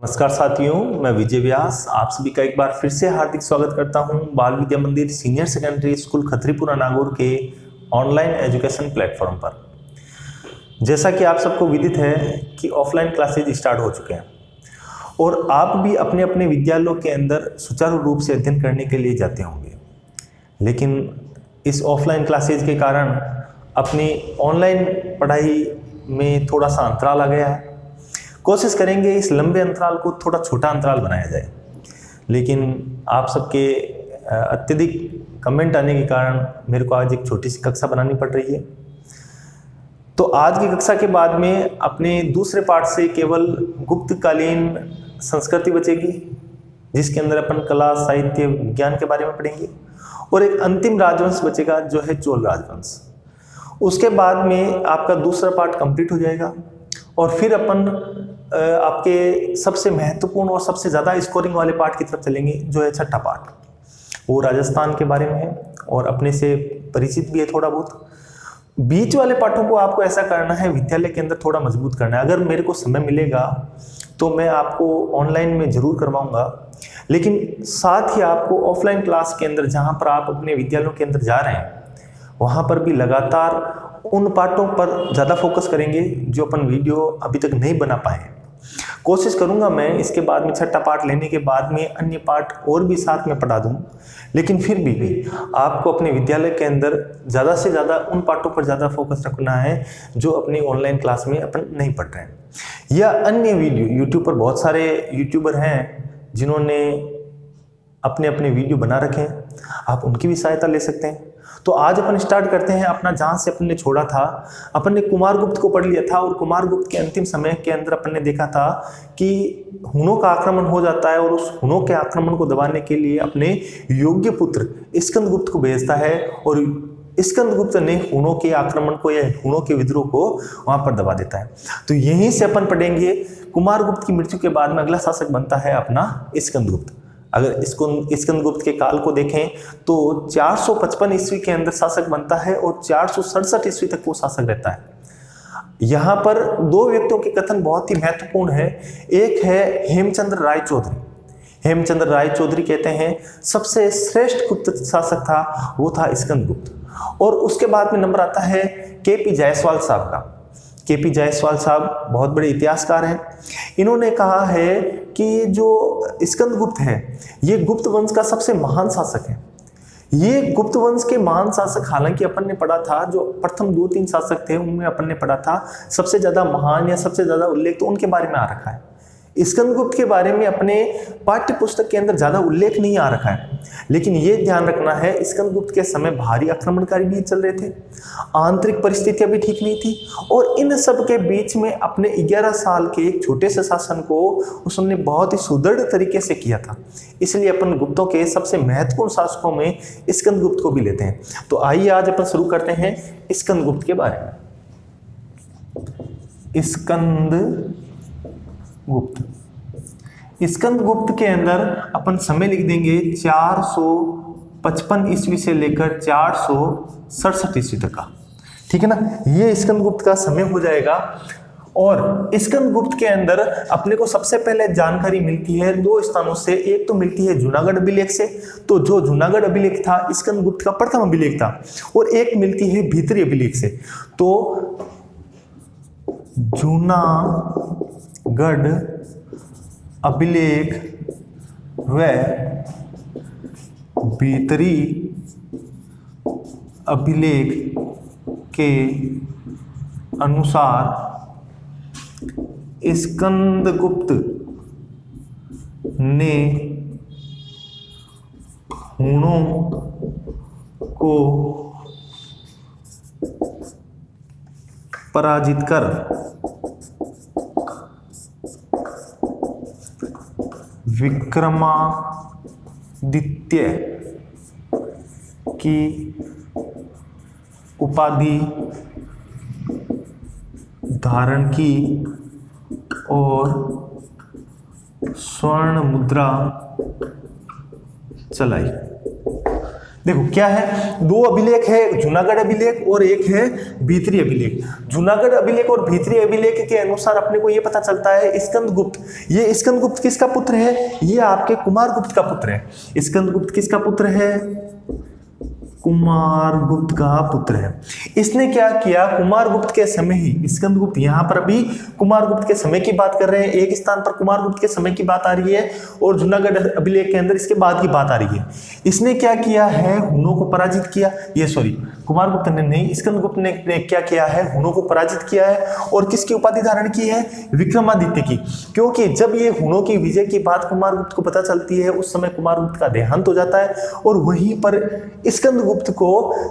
नमस्कार साथियों, मैं विजय व्यास आप सभी का एक बार फिर से हार्दिक स्वागत करता हूं बाल विद्या मंदिर सीनियर सेकेंडरी स्कूल खत्रीपुरा नागौर के ऑनलाइन एजुकेशन प्लेटफॉर्म पर। जैसा कि आप सबको विदित है कि ऑफलाइन क्लासेज स्टार्ट हो चुके हैं और आप भी अपने अपने विद्यालयों के अंदर सुचारू रूप से अध्ययन करने के लिए जाते होंगे, लेकिन इस ऑफलाइन क्लासेज के कारण अपनी ऑनलाइन पढ़ाई में थोड़ा सा अंतराल आ गया है। कोशिश करेंगे इस लंबे अंतराल को थोड़ा छोटा अंतराल बनाया जाए, लेकिन आप सबके अत्यधिक कमेंट आने के कारण मेरे को आज एक छोटी सी कक्षा बनानी पड़ रही है। तो आज की कक्षा के बाद में अपने दूसरे पार्ट से केवल गुप्तकालीन संस्कृति बचेगी, जिसके अंदर अपन कला साहित्य विज्ञान के बारे में पढ़ेंगे, और एक अंतिम राजवंश बचेगा जो है चोल राजवंश। उसके बाद में आपका दूसरा पार्ट कंप्लीट हो जाएगा और फिर अपन आपके सबसे महत्वपूर्ण और सबसे ज़्यादा स्कोरिंग वाले पार्ट की तरफ चलेंगे जो है छठा पार्ट। वो राजस्थान के बारे में है और अपने से परिचित भी है थोड़ा बहुत। बीच वाले पार्टों को आपको ऐसा करना है, विद्यालय के अंदर थोड़ा मजबूत करना है। अगर मेरे को समय मिलेगा तो मैं आपको ऑनलाइन में ज़रूर करवाऊँगा, लेकिन साथ ही आपको ऑफलाइन क्लास के अंदर जहाँ पर आप अपने विद्यालयों के अंदर जा रहे हैं वहाँ पर भी लगातार उन पार्टों पर ज़्यादा फोकस करेंगे जो अपन वीडियो अभी तक नहीं बना पाए हैं। कोशिश करूंगा मैं इसके बाद में छठा पार्ट लेने के बाद में अन्य पार्ट और भी साथ में पढ़ा दूं, लेकिन फिर भी आपको अपने विद्यालय के अंदर ज़्यादा से ज़्यादा उन पार्टों पर ज़्यादा फोकस रखना है जो अपनी ऑनलाइन क्लास में अपन नहीं पढ़ रहे हैं। या अन्य वीडियो यूट्यूब पर बहुत सारे यूट्यूबर हैं जिन्होंने अपने अपने वीडियो बना रखे हैं, आप उनकी भी सहायता ले सकते हैं। तो आज अपन स्टार्ट करते हैं अपना जहाँ से अपन ने छोड़ा था। अपन ने कुमारगुप्त को पढ़ लिया था और कुमारगुप्त के अंतिम समय के अंदर अपन ने देखा था कि हुनों का आक्रमण हो जाता है और उस हुनों के आक्रमण को दबाने के लिए अपने योग्य पुत्र स्कंदगुप्त को भेजता है और स्कंदगुप्त ने हुनों के आक्रमण को या हुनों के विद्रोह को वहां पर दबा देता है। तो यहीं से अपन पढ़ेंगे कुमारगुप्त की मृत्यु के बाद में अगला शासक बनता है अपना स्कंदगुप्त। अगर इसको स्कंदगुप्त के काल को देखें तो 455 ईस्वी के अंदर शासक बनता है और 467 ईस्वी तक वो शासक रहता है। यहाँ पर दो व्यक्तियों के कथन बहुत ही महत्वपूर्ण है। एक है हेमचंद्र राय चौधरी। हेमचंद्र राय चौधरी कहते हैं सबसे श्रेष्ठ गुप्त शासक था वो था स्कंदगुप्त। और उसके बाद में नंबर आता है केपी जायसवाल साहब का। केपी जायसवाल साहब बहुत बड़े इतिहासकार हैं। इन्होंने कहा है कि जो स्कंदगुप्त है ये गुप्त वंश का सबसे महान शासक है। ये गुप्त वंश के महान शासक हालांकि अपन ने पढ़ा था जो प्रथम 2-3 शासक थे उनमें अपन ने पढ़ा था सबसे ज्यादा महान या सबसे ज्यादा उल्लेख तो उनके बारे में आ रखा है। स्कंदगुप्त के बारे में अपने पाठ्य पुस्तक के अंदर ज्यादा उल्लेख नहीं आ रखा है, लेकिन ये ध्यान रखना है स्कंदगुप्त के समय भारी आक्रमणकारी भी चल रहे थे, आंतरिक परिस्थितियां भी ठीक नहीं थी और इन सब के बीच में अपने 11 साल के एक छोटे से शासन को उसने बहुत ही सुदृढ़ तरीके से किया था। इसलिए अपन गुप्तों के सबसे महत्वपूर्ण शासकों में स्कंदगुप्त को भी लेते हैं। तो आइए आज अपन शुरू करते हैं स्कंदगुप्त के बारे में। स्कंदगुप्त के अंदर अपन समय लिख देंगे 455 ईस्वी से लेकर 467 ईस्वी तक का, ठीक है ना। ये स्कंदगुप्त का समय हो जाएगा। और स्कंदगुप्त के अंदर अपने को सबसे पहले जानकारी मिलती है दो स्थानों से। एक तो मिलती है जूनागढ़ अभिलेख से, तो जो जूनागढ़ अभिलेख था स्कंदगुप्त का प्रथम अभिलेख था, और एक मिलती है भीतरी अभिलेख से। तो जूनागढ़ अभिलेख व भीतरी अभिलेख के अनुसार स्कंदगुप्त ने हुनों को पराजित कर विक्रमादित्य की उपाधि धारण की और स्वर्ण मुद्रा चलाई। देखो क्या है, दो अभिलेख है, एक जूनागढ़ अभिलेख और एक है भीतरी अभिलेख। जूनागढ़ अभिलेख और भीतरी अभिलेख के अनुसार अपने को ये पता चलता है स्कंदगुप्त, ये स्कंदगुप्त किसका पुत्र है, ये आपके कुमारगुप्त का पुत्र है। स्कंदगुप्त किसका पुत्र है, कुमारगुप्त का पुत्र है। इसने क्या किया, कुमारगुप्त के समय ही, स्कंदगुप्त यहां पर अभी कुमारगुप्त के समय की बात कर रहे हैं, एक स्थान पर कुमारगुप्त के समय की बात आ रही है और जूनागढ़ अभिलेख के अंदर इसके बाद की बात आ रही है। इसने क्या किया है, हुनों को पराजित किया, ये सॉरी कुमारगुप्त ने नहीं, स्कंदगुप्त ने क्या किया है, हुनों को पराजित किया है और किसकी उपाधि धारण की है, विक्रमादित्य की। क्योंकि जब ये हुनों की विजय की बात कुमारगुप्त को पता चलती है, उस समय कुमारगुप्त का देहांत हो जाता है और वहीं पर स्कंदगुप्त को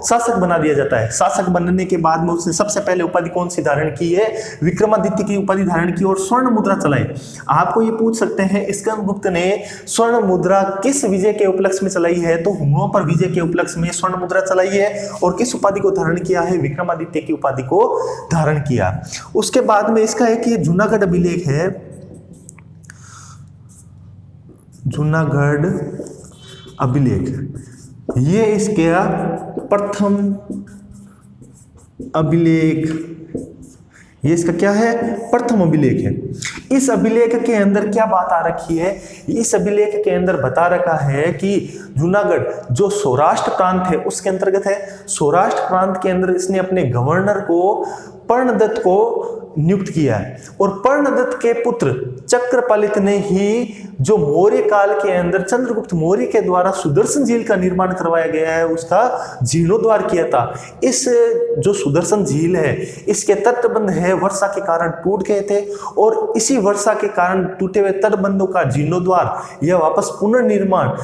शासक बना दिया जाता है। शासक बनने के बाद में उसने सबसे पहले उपाधि कौन सी धारण की है, विक्रमादित्य की उपाधि धारण की और स्वर्ण मुद्रा चलाई। आपको ये पूछ सकते हैं स्कंदगुप्त ने स्वर्ण मुद्रा किस विजय के उपलक्ष्य में चलाई है, तो हुनों पर विजय के उपलक्ष्य में स्वर्ण मुद्रा चलाई है और किस उपाधि को धारण किया है, विक्रमादित्य की उपाधि को धारण किया। उसके बाद में इसका है कि जूनागढ़ अभिलेख है, जूनागढ़ अभिलेख, ये इसका प्रथम अभिलेख, ये इसका क्या है, प्रथम अभिलेख है। इस अभिलेख के अंदर क्या बात आ रखी है, इस अभिलेख के अंदर बता रखा है कि जूनागढ़ जो सौराष्ट्र प्रांत है उसके अंतर्गत है। सौराष्ट्र प्रांत के अंदर इसने अपने गवर्नर को पर्णदत्त को नियुक्त किया है और पर्णदत्त के पुत्र चक्रपालित ने ही जो मौर्य काल के अंदर चंद्रगुप्त मौर्य के द्वारा सुदर्शन झील का निर्माण करवाया गया है, उसका जीर्णोद्धार किया था। इस जो सुदर्शन झील है, इसके तटबंध है वर्षा के कारण टूट गए थे और इसी वर्षा के कारण टूटे हुए तटबंधों का जीर्णोद्धार या वापस पुनर्निर्माण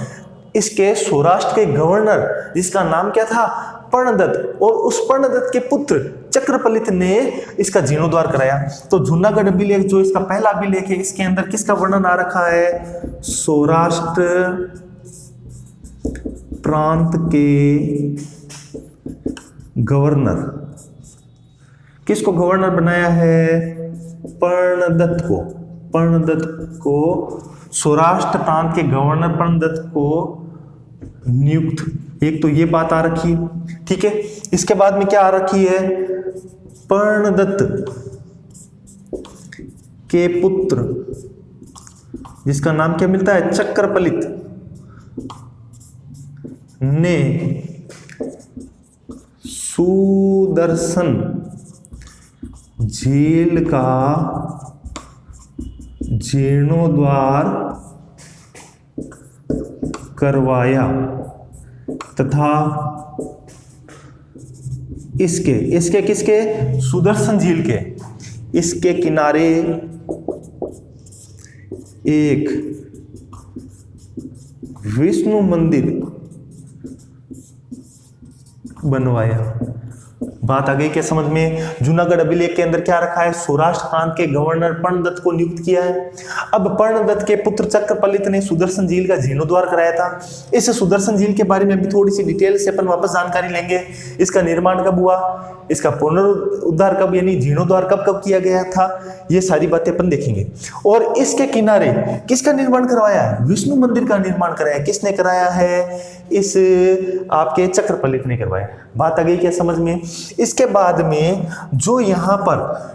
इसके सौराष्ट्र के गवर्नर, जिसका नाम क्या था, पर्णदत्त, और उस पर्णदत्त के पुत्र चक्रपलित ने इसका जीर्णोद्धार कराया। तो जूनागढ़ अभिलेख जो इसका पहला अभिलेख है, इसके अंदर किसका वर्णन आ रखा है, सौराष्ट्र प्रांत के गवर्नर, किसको गवर्नर बनाया है, पर्णदत्त को, पर्णदत्त को सौराष्ट्र प्रांत के गवर्नर पर्णदत्त को नियुक्त, एक तो ये बात आ रखी है, ठीक है। इसके बाद में क्या आ रखी है, पर्णदत्त के पुत्र जिसका नाम क्या मिलता है, चक्रपलित ने सुदर्शन झील का जीर्णोद्धार करवाया तथा इसके किसके, सुदर्शन झील के, इसके किनारे एक विष्णु मंदिर बनवाया। बात आ गई क्या समझ में। जूनागढ़ अभिलेख के अंदर क्या रखा है, सौराष्ट्र प्रांत के गवर्नर पर्णदत्त को नियुक्त किया है। अब पर्णदत्त के पुत्र चक्रपलित ने सुदर्शन झील का जीर्णोद्धार कराया था। इस सुदर्शन झील के बारे में भी थोड़ी सी डिटेल से अपन वापस जानकारी लेंगे। इसका निर्माण कब हुआ, इसका पुनरुद्धार कब यानी जीर्णोद्धार कब कब किया गया था, ये सारी बातें अपन देखेंगे। और इसके किनारे किसका निर्माण करवाया है, विष्णु मंदिर का निर्माण कराया। किसने कराया है, इस आपके चक्रपलित ने करवाया। बात आ गई क्या समझ में। इसके बाद में जो यहाँ पर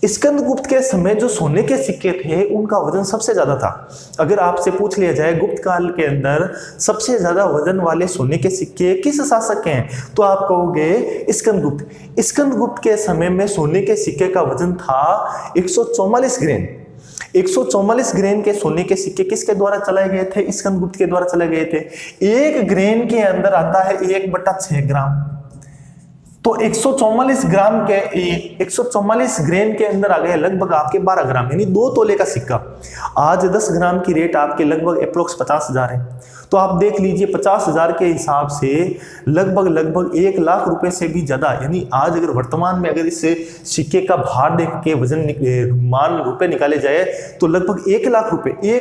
स्कंदगुप्त के समय जो सोने के सिक्के थे उनका वजन सबसे ज्यादा था। अगर आपसे पूछ लिया जाए गुप्त काल के अंदर सबसे ज्यादा वजन वाले सोने के सिक्के किस शासक के हैं, तो आप कहोगे स्कंदगुप्त। स्कंदगुप्त के समय में सोने के सिक्के का वजन था 144 ग्रेन। 144 ग्रेन के सोने के सिक्के किसके द्वारा चलाए गए थे, स्कंदगुप्त के द्वारा चलाए गए थे। एक ग्रेन के अंदर आता है 1/6 ग्राम। तो 144 ग्राम के 144 ग्रेन के अंदर आ गया लगभग आपके 12 ग्राम यानी 2 तोले का सिक्का। आज 10 ग्राम की रेट आपके लगभग अप्रोक्स 50,000 है। तो आप देख लीजिए 50,000 के हिसाब से लगभग 1 लाख रुपए से भी ज्यादा, यानी आज अगर वर्तमान में अगर इस सिक्के का भार देख के वजन मान रुपए निकाले जाए तो लगभग 1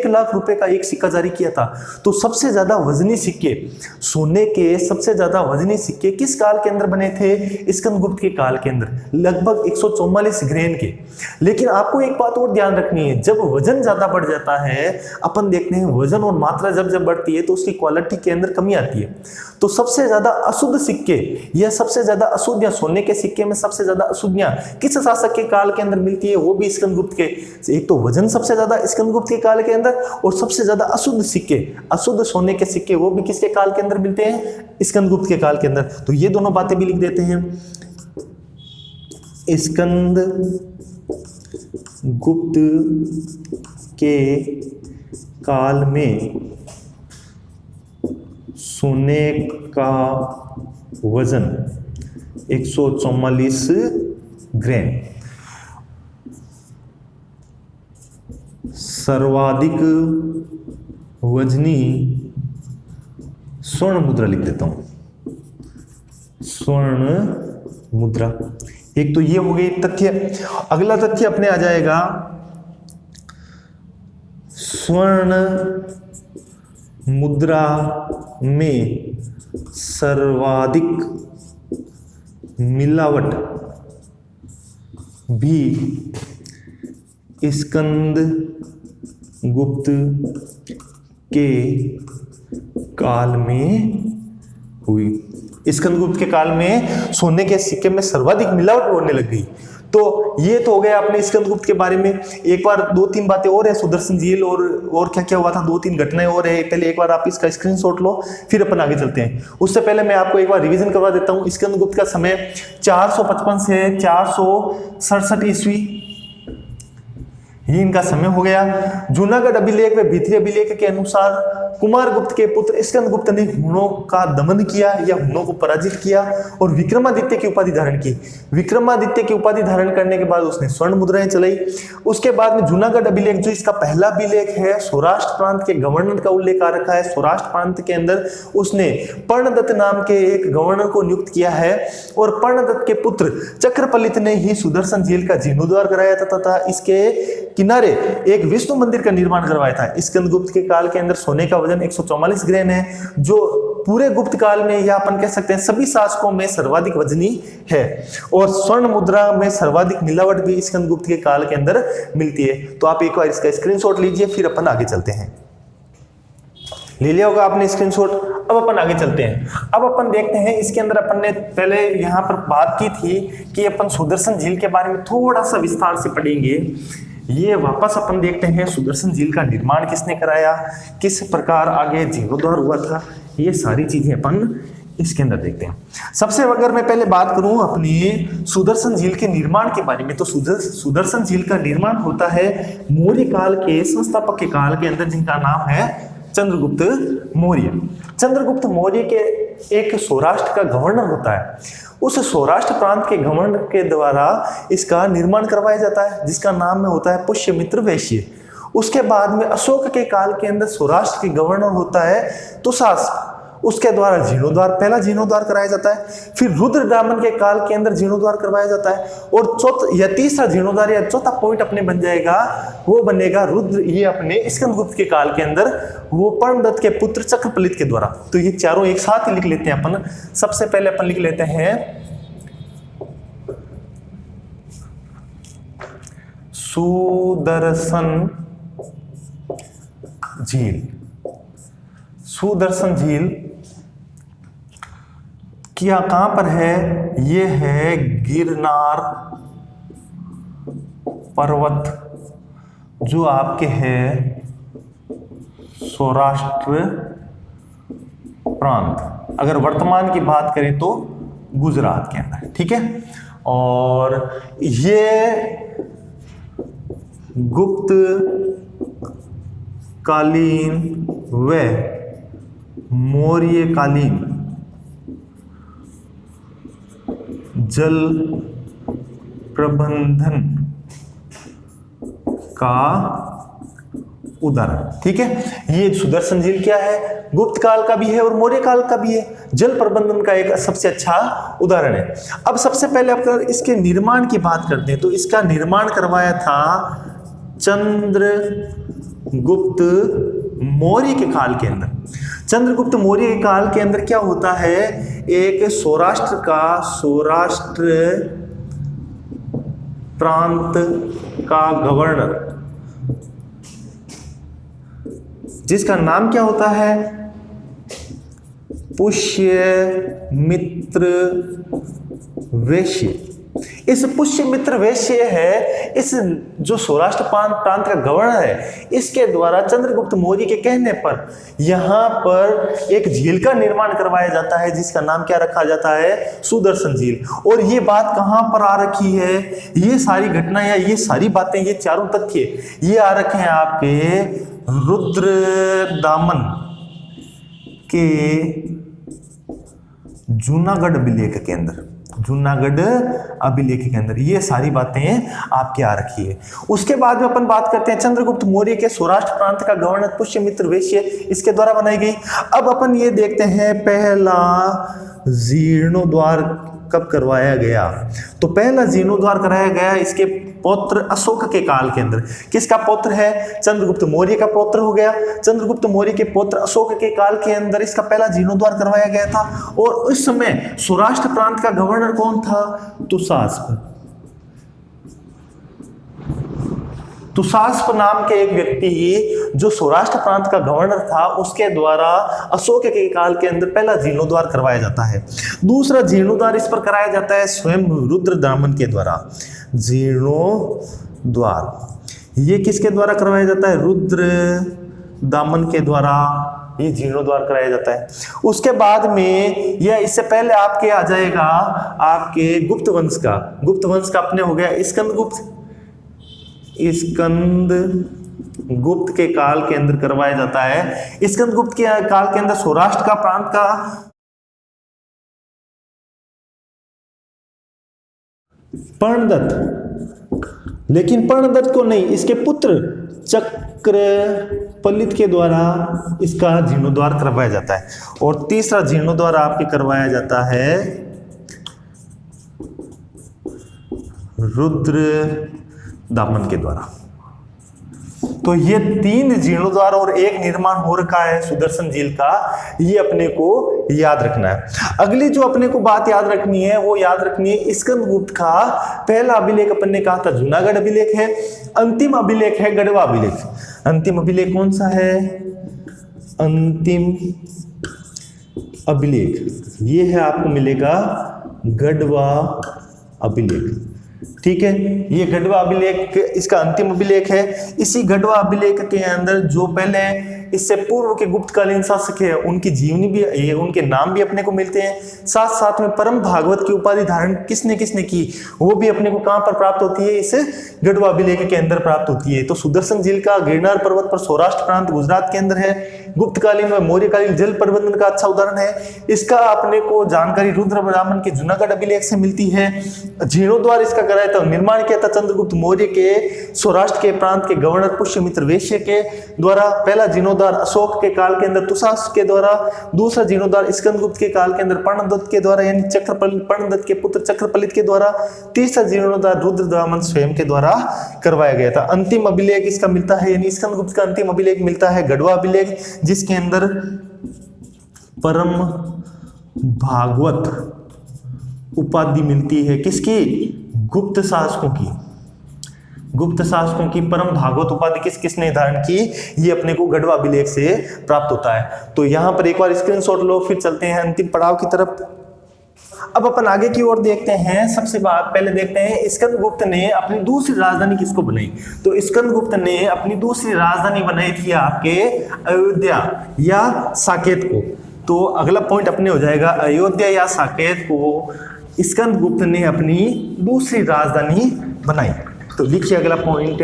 लाख रुपए का एक सिक्का जारी किया था। तो सबसे ज्यादा वजनी सिक्के, सोने के सबसे ज्यादा वजनी सिक्के किस काल के अंदर बने थे, स्कंदगुप्त के काल के अंदर, लगभग 144 ग्रेन के। लेकिन आपको एक बात और ध्यान रखनी है, जब वजन ज्यादा बढ़ जाता है, अपन देखते हैं वजन और मात्रा जब बढ़ती है तो उसकी क्वालिटी के अंदर कमी आती है। तो सबसे ज्यादा अशुद्ध सिक्के या सबसे ज्यादा अशुद्धियां, सोने के सिक्के में सबसे ज्यादा अशुद्धियां किस शासक के काल के अंदर मिलती है, वो भी स्कंदगुप्त के। एक तो वजन सबसे ज्यादा स्कंदगुप्त के काल के अंदर, और सबसे ज्यादा अशुद्ध सिक्के, अशुद्ध सोने के सिक्के, वो भी किसके काल के अंदर मिलते हैं, स्कंदगुप्त के काल के अंदर। तो ये दोनों बातें भी लिख देते हैं। स्कंदगुप्त के काल में सोने का वजन 144 ग्राम, सर्वाधिक वजनी स्वर्ण मुद्रा लिख देता हूं, स्वर्ण मुद्रा। एक तो ये हो गई तथ्य। अगला तथ्य अपने आ जाएगा स्वर्ण मुद्रा में सर्वाधिक मिलावट भी स्कंदगुप्त के काल में हुई। स्कंदगुप्त के काल में सोने के सिक्के में सर्वाधिक मिलावट होने लग गई। तो ये तो हो गया अपने स्कंदगुप्त के बारे में। एक बार 2-3 बातें और है सुदर्शन झील, और क्या क्या हुआ था, 2-3 घटनाएं और है। पहले एक बार आप इसका स्क्रीनशॉट लो, फिर अपन आगे चलते हैं। उससे पहले मैं आपको एक बार रिवीजन करवा देता हूं। स्कंदगुप्त का समय 455 से 467 ईस्वी, ये इनका समय हो गया। जूनागढ़ अभिलेख व भीतरी अभिलेख के अनुसार कुमारगुप्त के पुत्र स्कंदगुप्त ने हुणों का दमन किया या हुणों को पराजित किया और विक्रमादित्य की उपाधि धारण की। विक्रमादित्य की उपाधि धारण करने के बाद उसने स्वर्ण मुद्राएं चलाई। उसके बाद में जूनागढ़ अभिलेख, जो इसका पहला अभिलेख है, सौराष्ट्र प्रांत के गवर्नर का उल्लेख आ रखा है। सौराष्ट्र प्रांत के अंदर उसने पर्णदत्त नाम के एक गवर्नर को नियुक्त किया है, और पर्णदत्त के पुत्र चक्रपलित ने ही सुदर्शन झील का जीर्णोद्धार कराया था तथा इसके किनारे एक विष्णु मंदिर का निर्माण करवाया था। स्कंदगुप्त के काल के अंदर सोने का वजन 144 ग्राम है, जो पूरे गुप्त काल में, या अपन कह सकते हैं सभी शासकों में सर्वाधिक वजनी है। और स्वर्ण मुद्रा में सर्वाधिक मिलावट भी स्कंदगुप्त के काल के अंदर मिलती है। तो आप एक बार इसका स्क्रीनशॉट लीजिए, फिर अपन आगे चलते हैं। ले लिया होगा आपने स्क्रीनशॉट। अब अपन आगे चलते हैं। अब अपन देखते हैं, इसके अंदर अपन ने पहले यहाँ पर बात की थी कि अपन सुदर्शन झील के बारे में थोड़ा सा विस्तार से पढ़ेंगे। ये वापस अपन देखते हैं सुदर्शन झील का निर्माण किसने कराया, किस प्रकार आगे जीर्णोद्धार हुआ था, ये सारी चीजें अपन इसके अंदर देखते हैं। सबसे अगर मैं पहले बात करूं अपनी सुदर्शन झील के निर्माण के बारे में, तो सुदर्शन झील का निर्माण होता है मौर्य काल के संस्थापक के काल के अंदर, जिनका नाम है चंद्रगुप्त मौर्य। चंद्रगुप्त मौर्य के एक सौराष्ट्र का गवर्नर होता है। उस सौराष्ट्र प्रांत के गवर्नर के द्वारा इसका निर्माण करवाया जाता है, जिसका नाम में होता है पुष्यमित्र वैश्य। उसके बाद में अशोक के काल के अंदर सौराष्ट्र के गवर्नर होता है तुषास, उसके द्वारा जीर्णोद्धार, पहला जीर्णोद्धार कराया जाता है। फिर रुद्रदामन के काल के अंदर जीर्णोद्धार करवाया जाता है। और तीसरा जीर्णोद्धार या चौथा पॉइंट अपने बन जाएगा, वो बनेगा रुद्र, ये अपने स्कंदगुप्त के काल के अंदर, वो पर्णदत्त के पुत्र चक्रपलित के द्वारा। तो ये चारों एक साथ ही लिख लेते हैं अपन। सबसे पहले अपन लिख लेते हैं सुदर्शन झील। सुदर्शन झील क्या कहां पर है, ये है गिरनार पर्वत, जो आपके है सौराष्ट्र प्रांत। अगर वर्तमान की बात करें तो गुजरात के अंदर, ठीक है। और ये गुप्त कालीन व मौर्य कालीन जल प्रबंधन का उदाहरण, ठीक है। ये सुदर्शन झील क्या है, गुप्त काल का भी है और मौर्य काल का भी है, जल प्रबंधन का एक सबसे अच्छा उदाहरण है। अब सबसे पहले अगर इसके निर्माण की बात करते हैं, तो इसका निर्माण करवाया था चंद्रगुप्त मौर्य के काल के अंदर। चंद्रगुप्त मौर्य के काल के अंदर क्या होता है, एक सौराष्ट्र प्रांत का गवर्नर, जिसका नाम क्या होता है, पुष्यमित्र वैश्य। इस पुष्यमित्र वैश्य है, इस जो सौराष्ट्र प्रांत का गवर्नर है, इसके द्वारा चंद्रगुप्त मौर्य के कहने पर यहाँ पर एक झील का निर्माण करवाया जाता है, जिसका नाम क्या रखा जाता है, सुदर्शन झील। और ये बात कहाँ पर आ रखी है, ये सारी घटना या ये सारी बातें, ये चारों तथ्य ये आ रखे हैं आपके रुद्रदामन के जूनागढ़ अभिलेख के अंदर, जूनागढ़ अभिलेख के अंदर ये सारी बातें आपके आ रखी है। उसके बाद में अपन बात करते हैं चंद्रगुप्त मौर्य के सौराष्ट्र प्रांत का गवर्नर पुष्यमित्र वैश्य, इसके द्वारा बनाई गई। अब अपन ये देखते हैं पहला जीर्णोद्वार कब करवाया गया। तो पहला जीर्णोद्वार कराया गया इसके पौत्र अशोक के काल के अंदर। किसका पौत्र है, चंद्रगुप्त मौर्य का पौत्र हो गया। चंद्रगुप्त मौर्य के पौत्र अशोक के काल के अंदर इसका पहला जीर्णोद्वार करवाया गया था। और उस समय सौराष्ट्र प्रांत का गवर्नर कौन था, तुषास्प। तुषास्प नाम के एक व्यक्ति जो सौराष्ट्र प्रांत का गवर्नर था, उसके द्वारा अशोक के काल के अंदर पहला जीर्णोद्वार करवाया जाता है। दूसरा जीर्णोद्वार इस पर कराया जाता है स्वयं रुद्रदामन के द्वारा। जीर्णोद्वार ये किसके द्वारा करवाया जाता है, रुद्रदामन के द्वारा ये जीर्णोद्वार कराया जाता है। उसके बाद में या इससे पहले आपके आ जाएगा आपके गुप्त वंश का। गुप्त वंश का अपने हो गया स्कंदगुप्त। स्कंदगुप्त के काल के अंदर करवाया जाता है। स्कंदगुप्त के काल के अंदर सौराष्ट्र का प्रांत का पर्णदत्त, लेकिन पर्णदत्त को नहीं, इसके पुत्र चक्रपलित के द्वारा इसका जीर्णोद्वार करवाया जाता है। और तीसरा जीर्णोद्वार आपके करवाया जाता है रुद्रदामन के द्वारा। तो ये 3 जीर्णोद्वार और एक निर्माण हो रखा है सुदर्शन झील का, ये अपने को याद रखना है। अगली जो अपने को बात याद रखनी है वो याद रखनी है स्कंदगुप्त का पहला अभिलेख अपन ने कहा था जूनागढ़ अभिलेख है। अंतिम अभिलेख है गढ़वा अभिलेख। अंतिम अभिलेख कौन सा है, अंतिम अभिलेख ये है, आपको मिलेगा गढ़वा अभिलेख। ठीक है, ये गढ़वा अभिलेख इसका अंतिम अभिलेख है। इसी गढ़वा अभिलेख के अंदर जो पहले इससे पूर्व के गुप्तकालीन शासक है उनकी जीवनी भी, उनके नाम भी अपने को मिलते हैं। साथ साथ में परम भागवत की उपाधि धारण किसने किसने की वो भी अपने को कहां पर प्राप्त होती है, इस गढ़वा अभिलेख के अंदर प्राप्त होती है। तो सुदर्शन झील का गिरनार पर्वत पर सौराष्ट्र प्रांत गुजरात के अंदर है। गुप्तकालीन व मौर्यकालीन जल प्रबंधन का अच्छा उदाहरण है। इसका अपने को जानकारी रुद्रदामन के जूनागढ़ अभिलेख से मिलती है। जीर्णोद्वार इसका कराया था, निर्माण किया था चंद्रगुप्त मौर्य के सौराष्ट्र के प्रांत के गवर्नर पुष्यमित्र वैश्य के द्वारा। पहला जीर्णोद्वार अशोक के काल के अंदर तुषास्प के द्वारा। दूसरा जीर्णोद्वार स्कंदगुप्त के काल के अंदर पर्णदत्त के द्वारा, यानी पर्णदत्त के पुत्र चक्रपलित के द्वारा। तीसरा जीर्णोद्वार रुद्रदामन स्वयं के द्वारा करवाया गया था। अंतिम अभिलेख इसका मिलता है, यानी स्कंदगुप्त का अंतिम अभिलेख मिलता है गढ़वा अभिलेख, जिसके अंदर परम भागवत उपाधि मिलती है। किसकी, गुप्त शासकों की। गुप्त शासकों की परम भागवत उपाधि किस किसने धारण की, ये अपने को गढ़वा अभिलेख से प्राप्त होता है। तो यहां पर एक बार स्क्रीनशॉट लो, फिर चलते हैं अंतिम पड़ाव की तरफ। अब अपन आगे की ओर देखते हैं। सबसे पहले देखते हैं स्कंदगुप्त ने अपनी दूसरी राजधानी किसको बनाई। तो स्कंदगुप्त ने अपनी दूसरी राजधानी बनाई थी आपके अयोध्या या साकेत को। तो अगला पॉइंट अपने हो जाएगा अयोध्या या साकेत को स्कंदगुप्त ने अपनी दूसरी राजधानी बनाई। तो लिखिए अगला पॉइंट,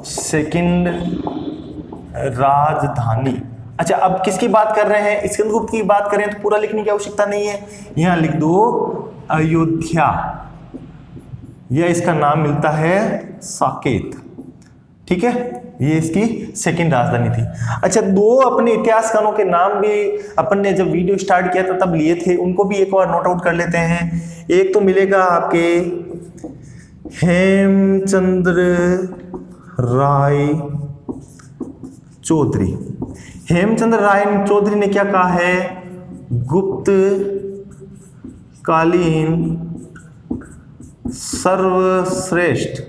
सेकंड राजधानी। अच्छा, अब किसकी बात कर रहे हैं, स्कंदगुप्त की बात करें तो पूरा लिखने की आवश्यकता नहीं है, यहां लिख दो अयोध्या, यह इसका नाम मिलता है साकेत। ठीक है, ये इसकी सेकंड राजधानी थी। अच्छा, 2 अपने इतिहासकारों के नाम भी अपन ने जब वीडियो स्टार्ट किया था तब लिए थे, उनको भी एक बार नोट आउट कर लेते हैं। एक तो मिलेगा आपके हेमचंद्र राय चौधरी। हेमचंद्र राय चौधरी ने क्या कहा है, गुप्त कालीन सर्वश्रेष्ठ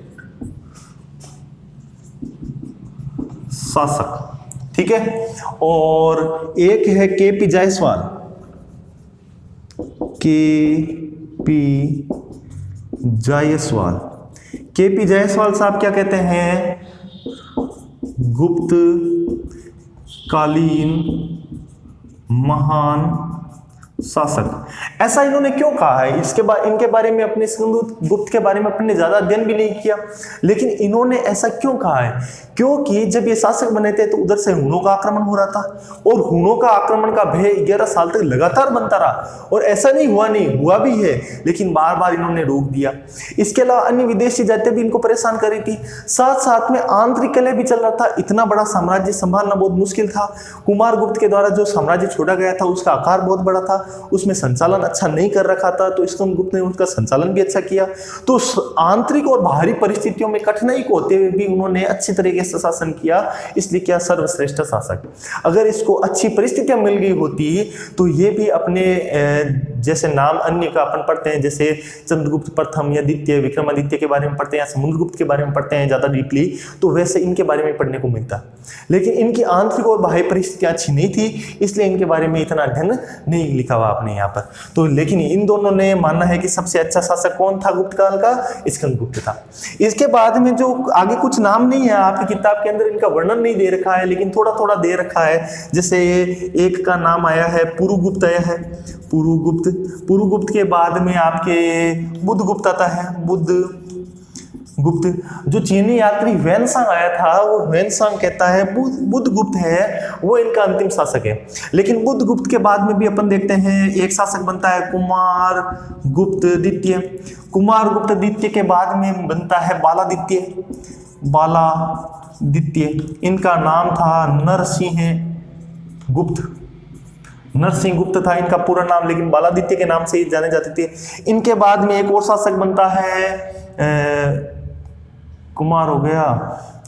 शासक, ठीक है। और एक है केपी जायसवाल, केपी जायसवाल साहब क्या कहते हैं, गुप्त कालीन महान शासक। ऐसा इन्होंने क्यों कहा है, इनके बारे में अपने गुप्त के बारे में अपने ज्यादा अध्ययन भी नहीं किया, लेकिन इन्होंने ऐसा क्यों कहा है, क्योंकि जब ये शासक बने थे तो उधर से हुनों का आक्रमण हो रहा था और हुनों का आक्रमण का भय 11 साल तक लगातार बनता रहा और ऐसा नहीं हुआ भी है, लेकिन बार बार इन्होंने रोक दिया। इसके अलावा अन्य विदेशी जातियां भी इनको परेशान कर रही थी, साथ साथ में आंतरिक कलह भी चल रहा था। इतना बड़ा साम्राज्य संभालना बहुत मुश्किल था। कुमार गुप्त के द्वारा जो साम्राज्य छोड़ा गया था उसका आकार बहुत बड़ा था, उसमें संचालन अच्छा नहीं कर रखा था, तो स्कंद गुप्त ने उसका संचालन भी अच्छा किया। तो आंतरिक और बाहरी परिस्थितियों में कठिनाई को होते हुए भी उन्होंने अच्छी तरीके से शासन किया, इसलिए क्या सर्वश्रेष्ठ शासक। अगर इसको अच्छी परिस्थितियां मिल गई होती तो ये भी अपने जैसे नाम अन्य का अपन पढ़ते हैं, जैसे चंद्रगुप्त प्रथम या द्वितीय, विक्रमादित्य के बारे में पढ़ते हैं या समुद्रगुप्त के बारे में पढ़ते हैं ज्यादा डीपली, तो वैसे इनके बारे में पढ़ने को मिलता। लेकिन इनकी आंतरिक और बाह्य परिस्थितियां अच्छी नहीं थी, इसलिए इनके बारे में इतना अध्ययन नहीं लिखा हुआ आपने यहाँ पर। तो लेकिन इन दोनों ने मानना है कि सबसे अच्छा शासक कौन था गुप्त काल का, स्कंदगुप्त था। इसके बाद में जो आगे कुछ नाम नहीं है आपकी किताब के अंदर, इनका वर्णन नहीं दे रखा है, लेकिन थोड़ा थोड़ा दे रखा है। जैसे एक का नाम आया है पुरुगुप्त आया है, पुरुगुप्त के बाद में आपके बुद्धगुप्त आता है, बुद्धगुप्त। जो चीनी यात्री वेनसांग आया था वो वेनसांग कहता है बुद्धगुप्त है वो इनका अंतिम शासक है। लेकिन बुद्धगुप्त के बाद में भी अपन देखते हैं एक शासक बनता है कुमार गुप्त द्वितीय। कुमार गुप्त द्वितीय के बाद में बनता है बालादित्य। इनका नाम था नरसिंह गुप्त था इनका पूरा नाम, लेकिन बालादित्य के नाम से ही जाने जाते थे। इनके बाद में एक और शासक बनता है कुमार हो गया,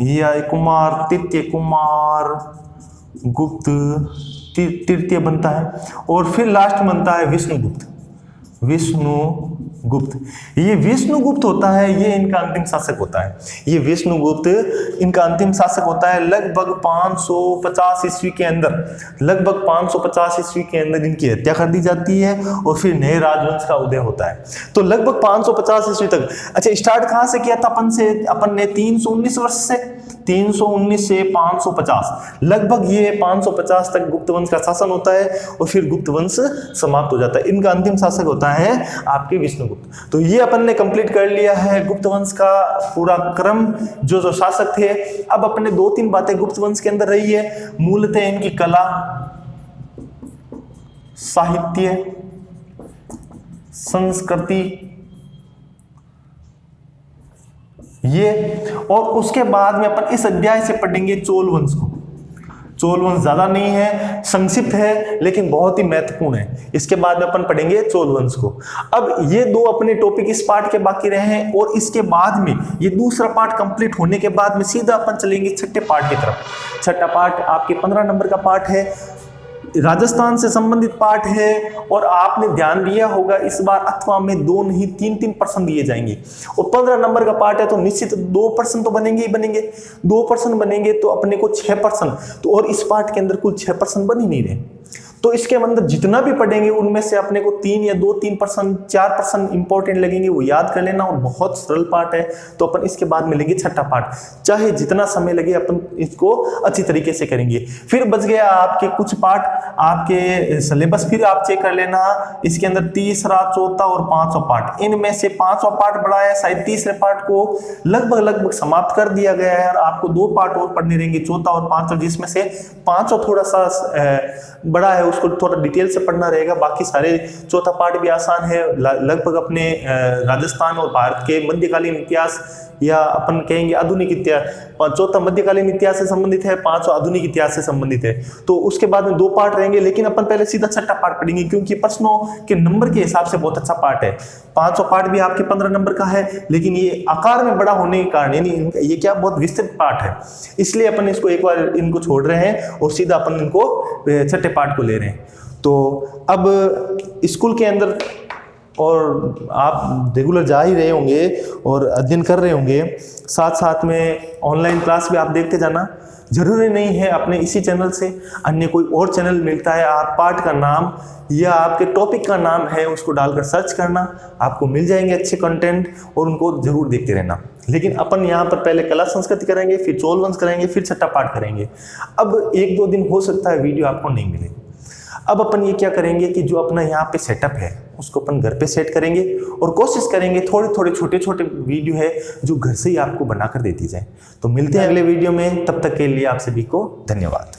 या कुमार तृतीय, कुमार गुप्त तृतीय बनता है। और फिर लास्ट बनता है विष्णुगुप्त। ये विष्णुगुप्त होता है, ये इनका अंतिम शासक होता है। ये विष्णुगुप्त इनका अंतिम शासक होता है। लगभग 550 ईस्वी के अंदर इनकी हत्या कर दी जाती है और फिर नए राजवंश का उदय होता है। तो लगभग 550 ईस्वी तक। अच्छा, स्टार्ट कहां से किया था अपन ने 319 वर्ष से, 319 से 550, लगभग ये 550 तक गुप्त वंश का शासन होता है और फिर गुप्त वंश समाप्त हो जाता है। इनका अंतिम शासक होता है आपके विष्णुगुप्त। तो ये अपन ने कंप्लीट कर लिया है गुप्त वंश का पूरा क्रम, जो शासक थे। अब अपने 2-3 बातें गुप्त वंश के अंदर रही है। मूलतः इनकी कला, साहित्य, संस्कृति, ये, और उसके बाद में अपन इस अध्याय से पढ़ेंगे चोल वंश को। चोल वंश ज्यादा नहीं है, संक्षिप्त है, लेकिन बहुत ही महत्वपूर्ण है। इसके बाद में अपन पढ़ेंगे चोल वंश को। अब ये 2 अपने टॉपिक इस पार्ट के बाकी रहे हैं, और इसके बाद में ये दूसरा पार्ट कंप्लीट होने के बाद में सीधा अपन चलेंगे छठे पार्ट की तरफ। छठा पार्ट आपके 15 नंबर का पार्ट है, राजस्थान से संबंधित पार्ट है, और आपने ध्यान दिया होगा इस बार अथवा में 2 नहीं 3 प्रश्न दिए जाएंगे। और 15 नंबर का पार्ट है तो निश्चित 2 प्रश्न तो बनेंगे ही बनेंगे। 2 प्रश्न बनेंगे तो अपने को 6 प्रश्न, तो और इस पार्ट के अंदर कुल 6 प्रश्न बन ही नहीं रहे। तो इसके अंदर जितना भी पढ़ेंगे उनमें से अपने को 3 या 2-3%, 4% इंपॉर्टेंट लगेंगे, वो याद कर लेना, और बहुत सरल पार्ट है। तो अपन इसके बाद मिलेंगे छठा पार्ट, चाहे जितना समय लगे अपन इसको अच्छी तरीके से करेंगे। फिर बच गया आपके कुछ पार्ट, आपके सिलेबस फिर आप चेक कर लेना। इसके अंदर तीसरा, चौथा और 5वां पार्ट, इनमें से 5वां पार्ट बड़ा है, शायद तीसरे पार्ट को लगभग समाप्त कर दिया गया है, और आपको 2 पार्ट और पढ़ने रहेंगे, चौथा और 5वां, जिसमें से 5वां थोड़ा सा बड़ा है, उसको थोड़ा डिटेल से पढ़ना रहेगा। बाकी सारे चौथा पार्ट भी आसान है, लगभग अपने राजस्थान और भारत के मध्यकालीन इतिहास, या अपन कहेंगे आधुनिक इतिहास। चौथा मध्यकालीन इतिहास से संबंधित है, 5वां आधुनिक इतिहास से संबंधित है। तो उसके बाद में 2 पार्ट रहेंगे, लेकिन अपन पहले सीधा छठा पार्ट पढ़ेंगे, क्योंकि प्रश्नों के नंबर के हिसाब से बहुत अच्छा पार्ट है। 5वां पार्ट भी आपके 15 नंबर का है, लेकिन ये आकार में बड़ा होने के कारण, यानी ये क्या बहुत विस्तृत पार्ट है, इसलिए अपन इसको एक बार इनको छोड़ रहे हैं और सीधा अपन इनको छठे पार्ट को ले रहे हैं। तो अब स्कूल के अंदर और आप रेगुलर जा ही रहे होंगे और अध्ययन कर रहे होंगे, साथ साथ में ऑनलाइन क्लास भी आप देखते जाना। जरूरी नहीं है अपने इसी चैनल से अन्य कोई और चैनल मिलता है, आप पाठ का नाम या आपके टॉपिक का नाम है उसको डालकर सर्च करना, आपको मिल जाएंगे अच्छे कंटेंट और उनको जरूर देखते रहना। लेकिन अपन यहाँ पर पहले कला संस्कृति करेंगे, फिर चौल वंश करेंगे, फिर छठा पाठ करेंगे। अब 1-2 दिन हो सकता है वीडियो आपको नहीं मिले। अब अपन ये क्या करेंगे कि जो अपना यहाँ पे सेटअप है उसको अपन घर पे सेट करेंगे और कोशिश करेंगे थोड़े थोड़े छोटे छोटे वीडियो है जो घर से ही आपको बनाकर देती जाए। तो मिलते हैं अगले वीडियो में, तब तक के लिए आप सभी को धन्यवाद।